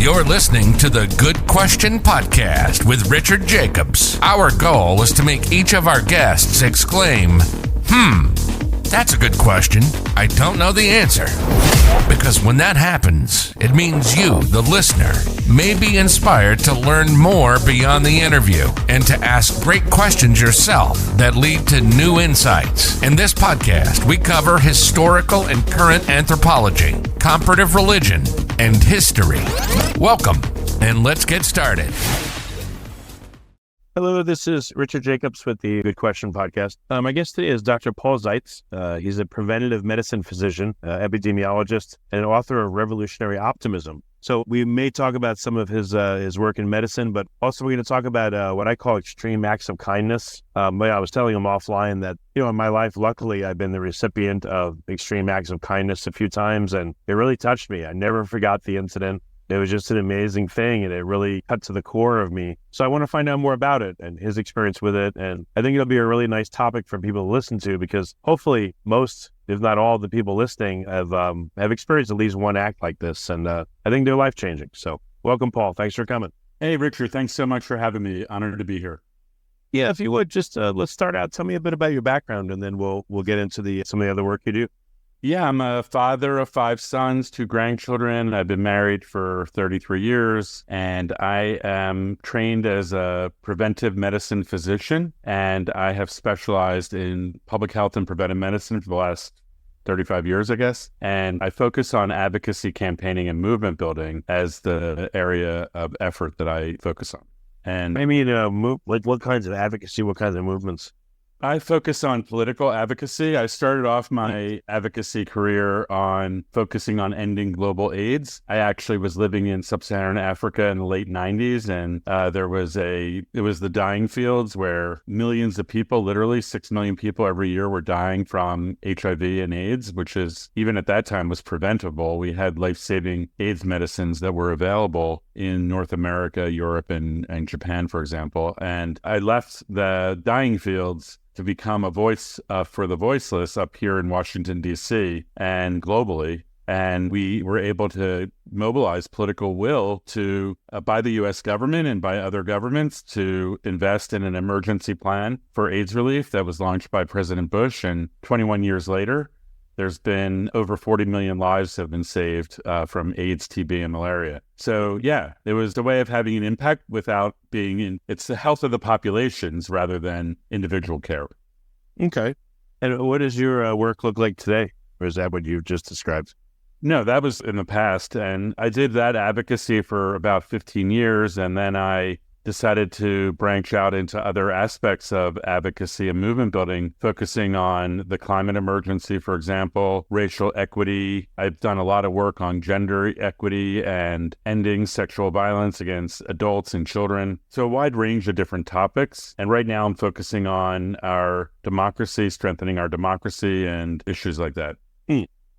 You're listening to the Good Question Podcast with Richard Jacobs. Our goal is to make each of our guests exclaim, that's a good question. I don't know the answer. Because when that happens, it means you, the listener, may be inspired to learn more beyond the interview and to ask great questions yourself that lead to new insights. In this podcast, we cover historical and current anthropology, comparative religion, and history. Welcome, and let's get started. Hello, this is Richard Jacobs with the Good Question Podcast. My guest today is Dr. Paul Zeitz. He's a preventative medicine physician, epidemiologist, and author of Revolutionary Optimism. So we may talk about some of his work in medicine, but also we're going to talk about what I call extreme acts of kindness. I was telling him offline that, in my life, luckily, I've been the recipient of extreme acts of kindness a few times, and it really touched me. I never forgot the incident. It was just an amazing thing, and it really cut to the core of me. So I want to find out more about it and his experience with it. And I think it'll be a really nice topic for people to listen to because hopefully most, if not all, the people listening have experienced at least one act like this. And I think they're life-changing. So welcome, Paul. Thanks for coming. Hey, Richard. Thanks so much for having me. Honored to be here. Yeah, if you would, just let's start out. Tell me a bit about your background, and then we'll get into some of the other work you do. Yeah, I'm a father of 5 sons, 2 grandchildren. I've been married for 33 years, and I am trained as a preventive medicine physician, and I have specialized in public health and preventive medicine for the last 35 years, I guess. And I focus on advocacy campaigning and movement building as the area of effort that I focus on. And I mean, what kinds of advocacy, what kinds of movements? I focus on political advocacy. I started off my advocacy career on focusing on ending global AIDS. I actually was living in sub-Saharan Africa in the late 90s, and it was the dying fields where millions of people, literally 6 million people every year, were dying from HIV and AIDS, which is, even at that time, was preventable. We had life-saving AIDS medicines that were available in North America, Europe, and Japan, for example. And I left the dying fields to become a voice for the voiceless up here in Washington, D.C. and globally. And we were able to mobilize political will to by the U.S. government and by other governments to invest in an emergency plan for AIDS relief that was launched by President Bush. And 21 years later, there's been over 40 million lives have been saved from AIDS, TB, and malaria. So yeah, it was a way of having an impact without it's the health of the populations rather than individual care. Okay. And what does your work look like today? Or is that what you just described? No, that was in the past. And I did that advocacy for about 15 years. And then I decided to branch out into other aspects of advocacy and movement building, focusing on the climate emergency, for example, racial equity. I've done a lot of work on gender equity and ending sexual violence against adults and children. So a wide range of different topics. And right now I'm focusing on our democracy, strengthening our democracy and issues like that.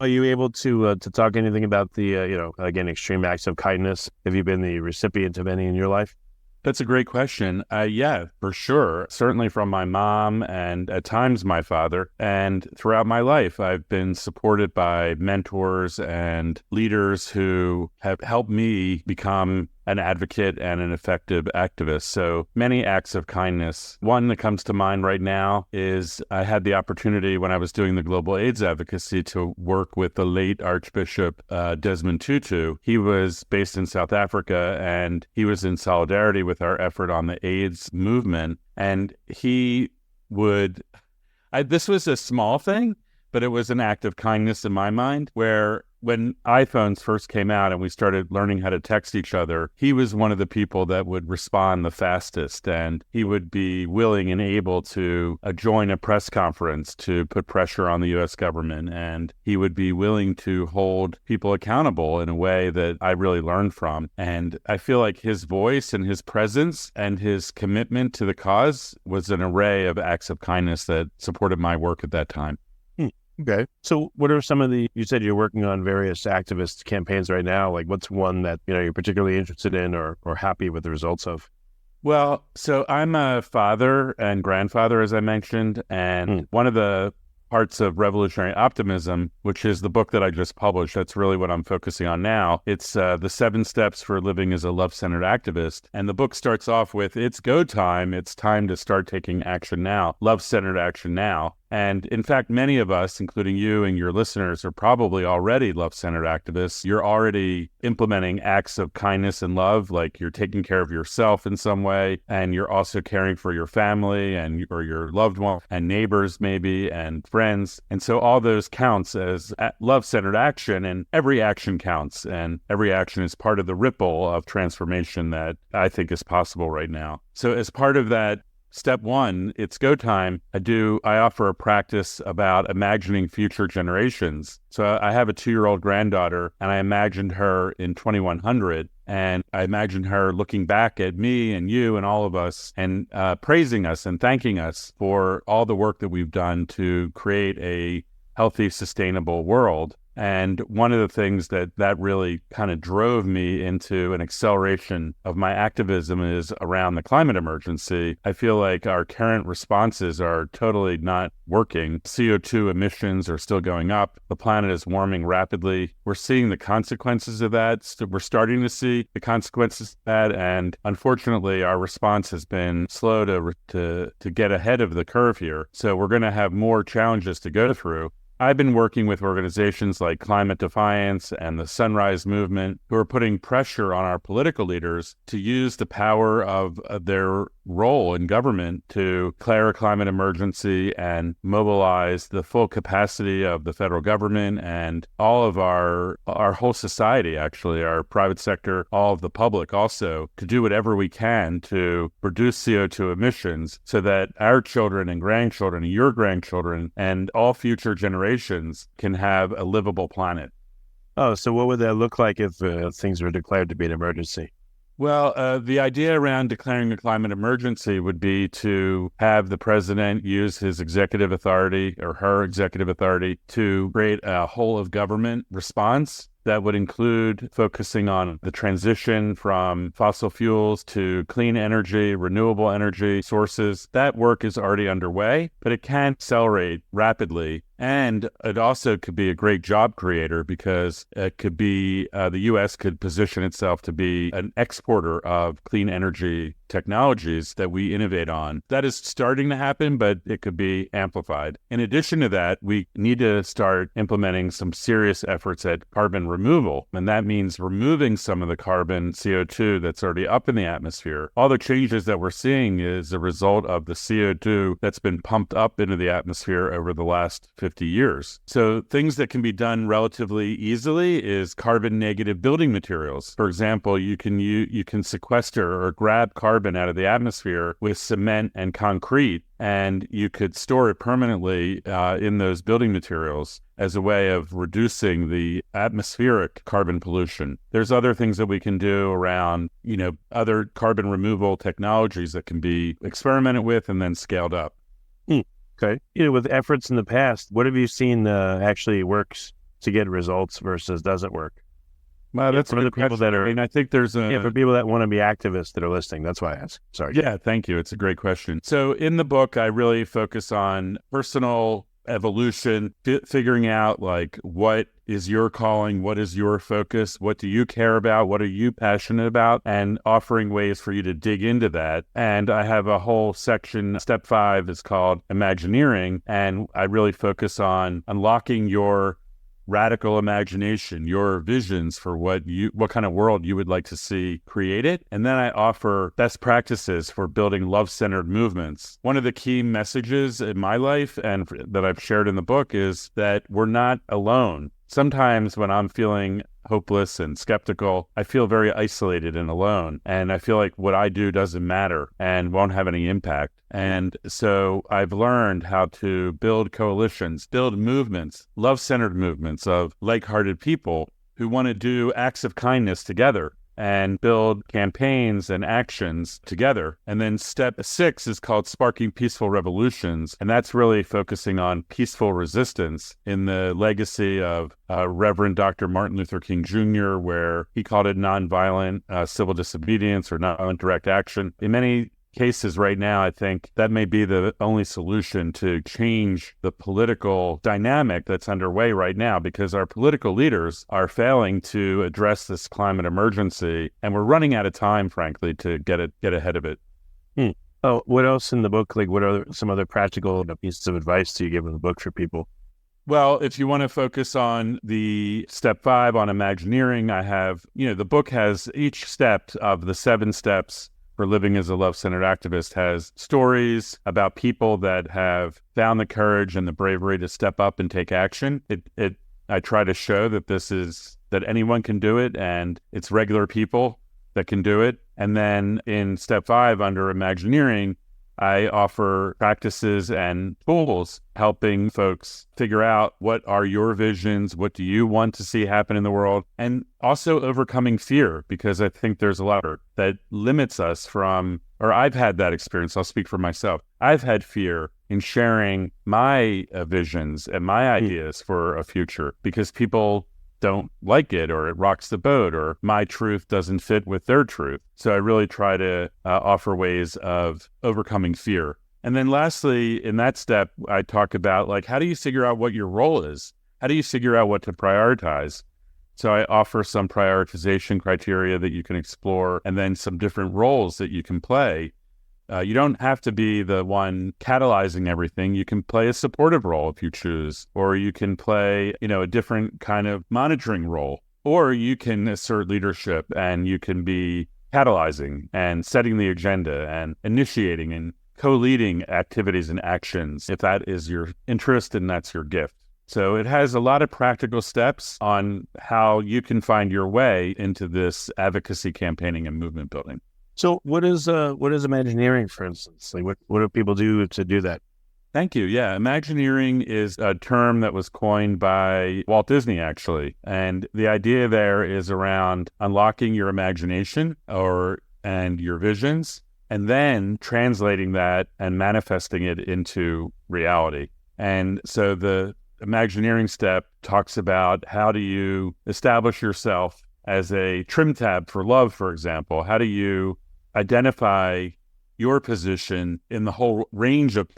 Are you able to talk anything about the, again, extreme acts of kindness? Have you been the recipient of any in your life? That's a great question. Yeah, for sure. Certainly from my mom and at times my father. And throughout my life, I've been supported by mentors and leaders who have helped me become an advocate and an effective activist. So many acts of kindness. One that comes to mind right now is I had the opportunity when I was doing the global AIDS advocacy to work with the late Archbishop Desmond Tutu. He was based in South Africa, and he was in solidarity with our effort on the AIDS movement. And he would, this was a small thing, but it was an act of kindness in my mind, where when iPhones first came out and we started learning how to text each other, he was one of the people that would respond the fastest, and he would be willing and able to join a press conference to put pressure on the U.S. government, and he would be willing to hold people accountable in a way that I really learned from. And I feel like his voice and his presence and his commitment to the cause was an array of acts of kindness that supported my work at that time. Okay. So what are some of you said you're working on various activist campaigns right now. Like what's one that, you're particularly interested in or happy with the results of? Well, so I'm a father and grandfather, as I mentioned, and one of the parts of Revolutionary Optimism, which is the book that I just published. That's really what I'm focusing on now. It's the 7 Steps for Living as a Love-Centered Activist. And the book starts off with, it's go time. It's time to start taking action now, love-centered action now. And in fact, many of us, including you and your listeners, are probably already love-centered activists. You're already implementing acts of kindness and love, like you're taking care of yourself in some way, and you're also caring for your family and or your loved one and neighbors maybe and friends. And so all those counts as love-centered action, and every action counts, and every action is part of the ripple of transformation that I think is possible right now. So as part of that, Step 1, it's go time. I offer a practice about imagining future generations. So I have a 2-year-old granddaughter, and I imagined her in 2100. And I imagined her looking back at me and you and all of us and praising us and thanking us for all the work that we've done to create a healthy, sustainable world. And one of the things that really kind of drove me into an acceleration of my activism is around the climate emergency. I feel like our current responses are totally not working. CO2 emissions are still going up. The planet is warming rapidly. We're seeing the consequences of that. So we're starting to see the consequences of that. And unfortunately, our response has been slow to get ahead of the curve here. So we're going to have more challenges to go through. I've been working with organizations like Climate Defiance and the Sunrise Movement, who are putting pressure on our political leaders to use the power of their role in government to declare a climate emergency and mobilize the full capacity of the federal government and all of our whole society, actually, our private sector, all of the public also, to do whatever we can to reduce CO2 emissions so that our children and grandchildren and your grandchildren and all future generations can have a livable planet. Oh, so what would that look like if things were declared to be an emergency? Well, the idea around declaring a climate emergency would be to have the president use his executive authority or her executive authority to create a whole of government response that would include focusing on the transition from fossil fuels to clean energy, renewable energy sources. That work is already underway, but it can accelerate rapidly. And it also could be a great job creator because it could be the U.S. could position itself to be an exporter of clean energy technologies that we innovate on. That is starting to happen, but it could be amplified. In addition to that, we need to start implementing some serious efforts at carbon removal. And that means removing some of the carbon CO2 that's already up in the atmosphere. All the changes that we're seeing is a result of the CO2 that's been pumped up into the atmosphere over the last 50 years. So things that can be done relatively easily is carbon negative building materials. For example, you can sequester or grab carbon out of the atmosphere with cement and concrete, and you could store it permanently in those building materials as a way of reducing the atmospheric carbon pollution. There's other things that we can do around, other carbon removal technologies that can be experimented with and then scaled up. Okay. With efforts in the past, what have you seen actually works to get results versus doesn't work? Well, that's for the people that are. I think there's for people that want to be activists that are listening. That's why I asked. Sorry. Yeah, thank you. It's a great question. So in the book, I really focus on personal evolution, figuring out what is your calling, what is your focus, what do you care about, what are you passionate about, and offering ways for you to dig into that. And I have a whole section, step 5 is called Imagineering, and I really focus on unlocking your radical imagination, your visions for what kind of world you would like to see created. And then I offer best practices for building love-centered movements. One of the key messages in my life and that I've shared in the book is that we're not alone. Sometimes when I'm feeling hopeless and skeptical, I feel very isolated and alone. And I feel like what I do doesn't matter and won't have any impact. And so I've learned how to build coalitions, build movements, love-centered movements of like-hearted people who want to do acts of kindness together and build campaigns and actions together. And then step 6 is called Sparking Peaceful Revolutions. And that's really focusing on peaceful resistance in the legacy of Reverend Dr. Martin Luther King Jr., where he called it nonviolent civil disobedience or nonviolent direct action. In many cases right now, I think that may be the only solution to change the political dynamic that's underway right now, because our political leaders are failing to address this climate emergency, and we're running out of time, frankly, to get ahead of it. Oh, what else in the book? Like, what are some other practical pieces of advice do you give in the book for people? Well, if you want to focus on the step 5 on Imagineering, I have, the book has each step of the 7 steps for living as a love-centered activist has stories about people that have found the courage and the bravery to step up and take action. I try to show that anyone can do it, and it's regular people that can do it. And then in step 5 under Imagineering, I offer practices and tools helping folks figure out what are your visions, what do you want to see happen in the world, and also overcoming fear, because I think there's a lot that limits us from, or I've had that experience, I'll speak for myself. I've had fear in sharing my visions and my ideas for a future because people don't like it, or it rocks the boat, or my truth doesn't fit with their truth. So I really try to offer ways of overcoming fear. And then lastly, in that step, I talk about how do you figure out what your role is? How do you figure out what to prioritize? So I offer some prioritization criteria that you can explore, and then some different roles that you can play. You don't have to be the one catalyzing everything. You can play a supportive role if you choose, or you can play, a different kind of monitoring role, or you can assert leadership and you can be catalyzing and setting the agenda and initiating and co-leading activities and actions if that is your interest and that's your gift. So it has a lot of practical steps on how you can find your way into this advocacy campaigning and movement building. So what is Imagineering, for instance? Like what do people do to do that? Thank you. Yeah, Imagineering is a term that was coined by Walt Disney, actually. And the idea there is around unlocking your imagination and your visions, and then translating that and manifesting it into reality. And so the Imagineering step talks about how do you establish yourself as a trim tab for love, for example. How do you identify your position in the whole range of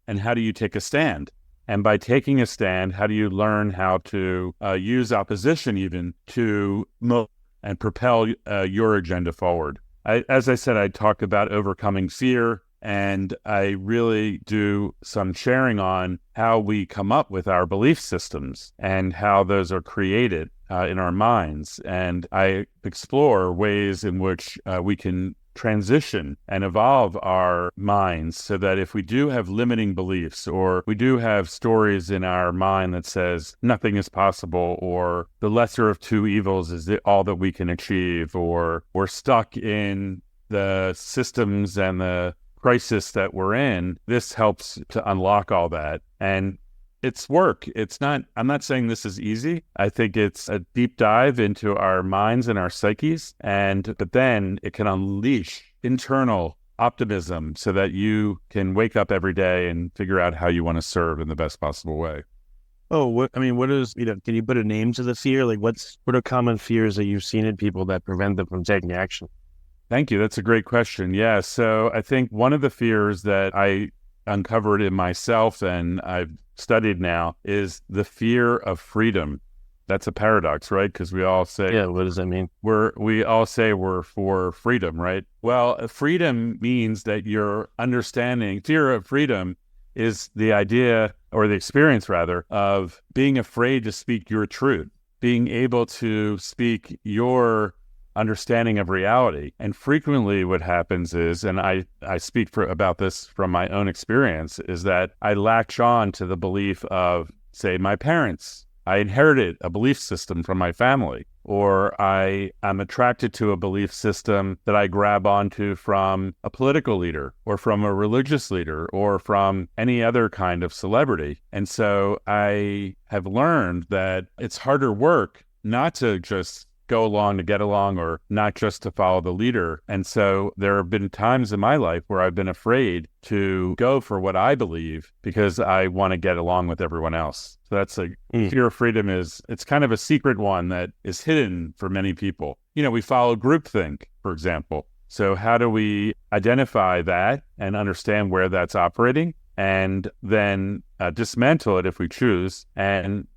and how do you take a stand? And by taking a stand, how do you learn how to use opposition even to move and propel your agenda forward? As I said, I talk about overcoming fear, and I really do some sharing on how we come up with our belief systems and how those are created in our minds. And I explore ways in which we can transition and evolve our minds so that if we do have limiting beliefs, or we do have stories in our mind that says nothing is possible, or the lesser of two evils is all that we can achieve, or we're stuck in the systems and the crisis that we're in, this helps to unlock all that. And it's work. I'm not saying this is easy. I think it's a deep dive into our minds and our psyches, but then it can unleash internal optimism so that you can wake up every day and figure out how you want to serve in the best possible way. Oh, what is, can you put a name to the fear? Like what are common fears that you've seen in people that prevent them from taking action? Thank you. That's a great question. Yeah. So I think one of the fears that I uncovered in myself and I've studied now is the fear of freedom. That's a paradox, right? Because we all say, yeah, what does that mean? We all say we're for freedom, right? Well, freedom means that you're understanding fear of freedom is the idea, or the experience rather, of being afraid to speak your truth, being able to speak your understanding of reality. And frequently what happens is, and I speak about this from my own experience, is that I latch on to the belief of, say, my parents. I inherited a belief system from my family, or I am attracted to a belief system that I grab onto from a political leader, or from a religious leader, or from any other kind of celebrity. And so I have learned that it's harder work not to just go along to get along, or not just to follow the leader. And so there have been times in my life where I've been afraid to go for what I believe because I want to get along with everyone else. So that's fear of freedom it's kind of a secret one that is hidden for many people. We follow groupthink, for example. So how do we identify that and understand where that's operating, and then dismantle it if we choose, and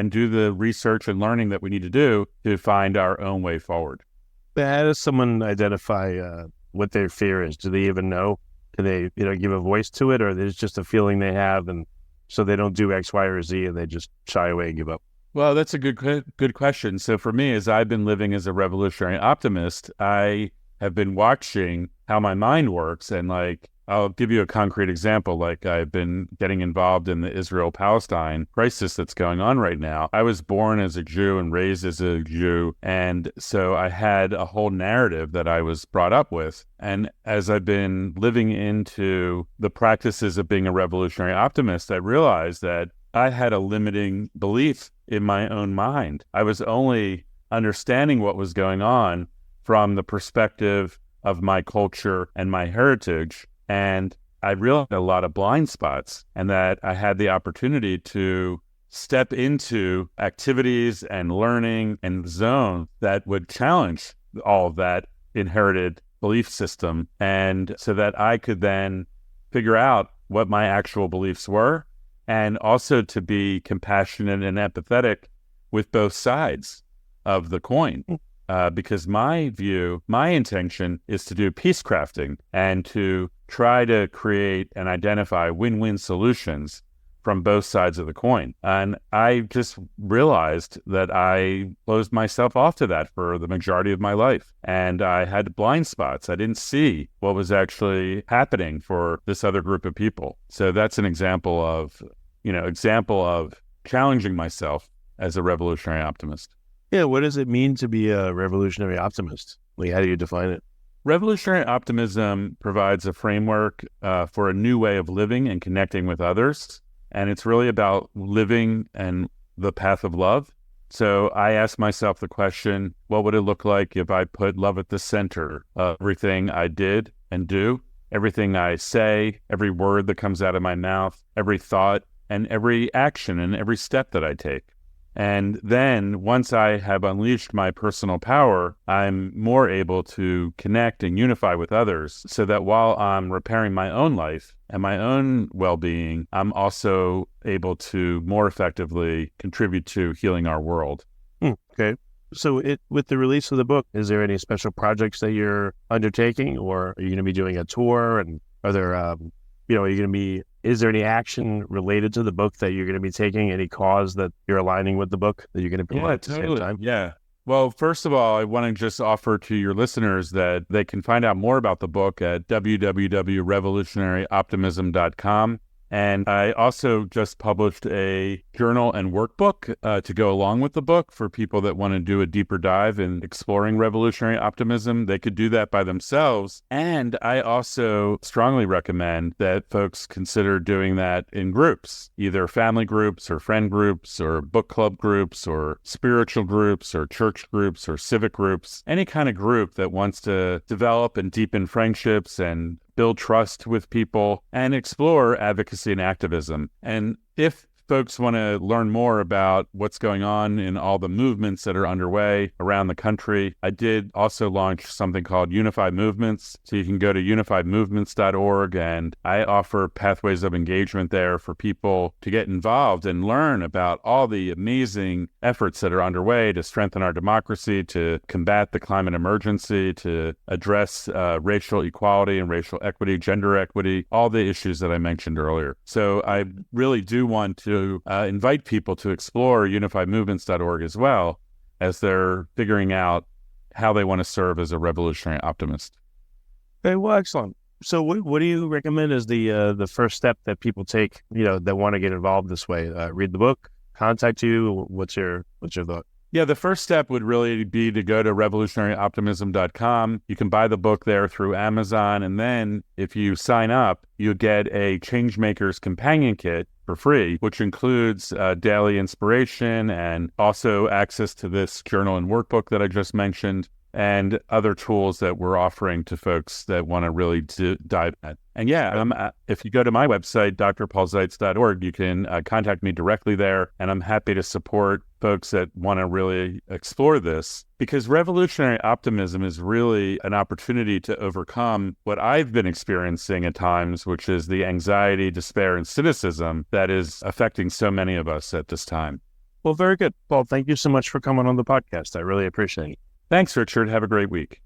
do the research and learning that we need to do to find our own way forward? But how does someone identify what their fear is? Do they even know? Do they, give a voice to it, or is it just a feeling they have, and so they don't do X, Y, or Z, and they just shy away and give up? Well, that's a good question. So for me, as I've been living as a revolutionary optimist, I have been watching how my mind works. And I'll give you a concrete example. I've been getting involved in the Israel-Palestine crisis that's going on right now. I was born as a Jew and raised as a Jew. And so I had a whole narrative that I was brought up with. And as I've been living into the practices of being a revolutionary optimist, I realized that I had a limiting belief in my own mind. I was only understanding what was going on from the perspective of my culture and my heritage. And I realized a lot of blind spots, and that I had the opportunity to step into activities and learning and zone that would challenge all of that inherited belief system. And so that I could then figure out what my actual beliefs were, and also to be compassionate and empathetic with both sides of the coin. Because my intention is to do peace crafting and to try to create and identify win-win solutions from both sides of the coin. And I just realized that I closed myself off to that for the majority of my life. And I had blind spots. I didn't see what was actually happening for this other group of people. So that's an example of challenging myself as a revolutionary optimist. Yeah, what does it mean to be a revolutionary optimist? How do you define it? Revolutionary optimism provides a framework for a new way of living and connecting with others. And it's really about living and the path of love. So I ask myself the question, what would it look like if I put love at the center of everything I did and do, everything I say, every word that comes out of my mouth, every thought, and every action and every step that I take? And then once I have unleashed my personal power, I'm more able to connect and unify with others, so that while I'm repairing my own life and my own well-being, I'm also able to more effectively contribute to healing our world. Okay. So with the release of the book, is there any special projects that you're undertaking, or are you going to be doing a tour? And are there, is there any action related to the book that you're going to be taking? Any cause that you're aligning with the book that you're going to promote at the same time? Yeah. Well, first of all, I want to just offer to your listeners that they can find out more about the book at www.revolutionaryoptimism.com. And I also just published a journal and workbook to go along with the book for people that want to do a deeper dive in exploring revolutionary optimism. They could do that by themselves. And I also strongly recommend that folks consider doing that in groups, either family groups or friend groups or book club groups or spiritual groups or church groups or civic groups, any kind of group that wants to develop and deepen friendships and build trust with people and explore advocacy and activism. And if folks want to learn more about what's going on in all the movements that are underway around the country, I did also launch something called Unified Movements. So you can go to unifiedmovements.org, and I offer pathways of engagement there for people to get involved and learn about all the amazing efforts that are underway to strengthen our democracy, to combat the climate emergency, to address racial equality and racial equity, gender equity, all the issues that I mentioned earlier. So I really do want to invite people to explore unifiedmovements.org as well, as they're figuring out how they want to serve as a revolutionary optimist. Okay, well, excellent. So what do you recommend as the first step that people take, that want to get involved this way? Read the book, contact you. What's your thought? Yeah, the first step would really be to go to revolutionaryoptimism.com. You can buy the book there through Amazon. And then if you sign up, you get a Changemakers Companion Kit for free, which includes daily inspiration and also access to this journal and workbook that I just mentioned. and other tools that we're offering to folks that want to really dive in. And if you go to my website, drpaulzeitz.org, you can contact me directly there, and I'm happy to support folks that want to really explore this, because revolutionary optimism is really an opportunity to overcome what I've been experiencing at times, which is the anxiety, despair, and cynicism that is affecting so many of us at this time. Well, very good. Paul, thank you so much for coming on the podcast. I really appreciate it. Thanks, Richard. Have a great week.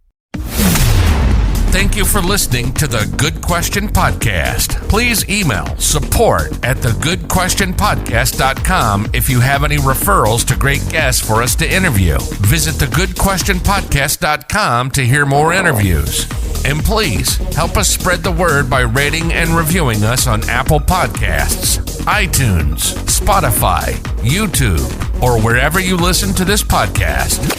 Thank you for listening to the Good Question Podcast. Please email support@thegoodquestionpodcast.com if you have any referrals to great guests for us to interview. Visit thegoodquestionpodcast.com to hear more interviews. And please help us spread the word by rating and reviewing us on Apple Podcasts, iTunes, Spotify, YouTube, or wherever you listen to this podcast.